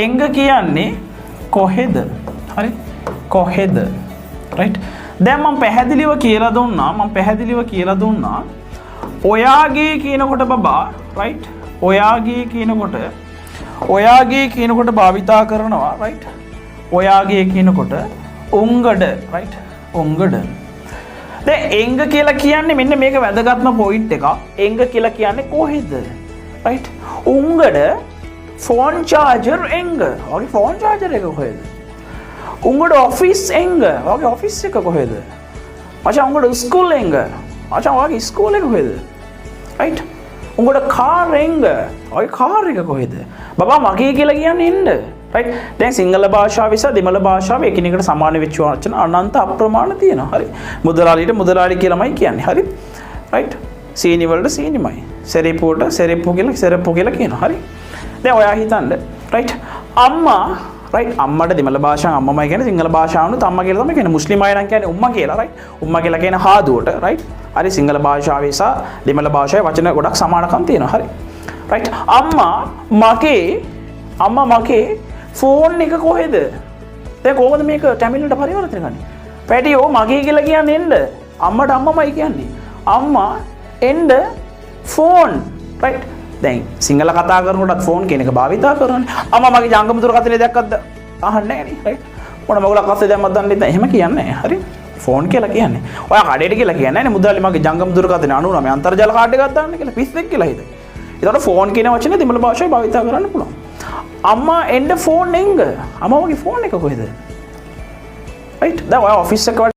එංග කියන්නේ කොහෙද? හරි? කොහෙද? right? දැන් මම පැහැදිලිව කියලා දුන්නා ඔයාගේ කියනකොට බබා right? ඔයාගේ කියනකොට භාවිතා කරනවා right? ඔයාගේ කියනකොට උංගඩ right? උංගඩ. දැන් එංග කියලා කියන්නේ මෙන්න මේක වැදගත්ම පොයින්ට් එක. එංග කියලා කියන්නේ කොහෙද? right? උංගඩ ෆෝන් චාර්ජර් එංග. ඔගේ ෆෝන් චාර්ජර් එක කොහෙද? උංගඩ ඔෆිස් එංග. ඔගේ ඔෆිස් එක කොහෙද? මචං උංගඩ ස්කූල් එංග. මචං ඔයාගේ ස්කූල් එක කොහෙද? right? උංගඩ කාර් එංග. ඔගේ කාර් එක කොහෙද? බබා මගේ කියලා කියන්නේ එන්න. right? දැන් සිංහල භාෂාව සහ දෙමළ භාෂාව එකිනෙකට සමාන වෙච්ච වචන අනන්ත අප්‍රමාණ තියෙනවා. හරි? මුදලාලිට මුදලාලි කියලාමයි කියන්නේ. හරි? right? සීනි වලට සීනිමයි. සෙරෙප්පුවට සෙරෙප්පු කියලා කියනවා. හරි? දැන් ඔයා හිතන්න right? අම්මා right? අම්මට දෙමළ භාෂාවෙන් අම්මමයි කියන්නේ සිංහල භාෂාවනුත් අම්මා කියලා තමයි කියන්නේ. මුස්ලිම් අය නම් කියන්නේ උම්මා කියලා right? උම්මා කියලා කියන හාදුවට right? හරි සිංහල භාෂාවේ සහ දෙමළ භාෂාවේ වචන ගොඩක් සමානකම් තියෙනවා. හරි? right? අම්මා මගේ ෆෝන් එක කොහෙද? දැන් කොහොමද මේක ටැමිල්ලට පරිවර්තනය කරන්නේ? පැටියෝ මගේ කියලා කියන්නේ එන්න. අම්මට අම්මමයි කියන්නේ. අම්මා එන්න ෆෝන් right? දැන් සිංහල කතා කරනකොටත් ෆෝන් කියන එක භාවිතා කරනනේ. අම්මා මගේ ජංගම දුරකථනය දැක්කද? අහන්නේ නැහැ නේ right? මොන මොකලක් අස්සේ දැම්මත් දන්නේ නැහැ. එහෙම කියන්නේ නැහැ. හරි? ෆෝන් කියලා කියන්නේ. ඔයා කඩේට කියලා කියන්නේ නැහැ නේ මුදලාලි මගේ ජංගම දුරකථනය 99 අන්තර්ජාල කාඩ් එකක් දාන්න කියලා පිස්සෙක් කියලා හිතේ. ඒතකොට ෆෝන් කියන වචනේ දෙමළ භාෂාවේ භාවිතා කරන්න පුළුවන්. අම්මා එන්න ෆෝන් එංග. අම්මා මගේ ෆෝන් එක කොහෙද? right? දැන් ඔයා ඔෆිස් එක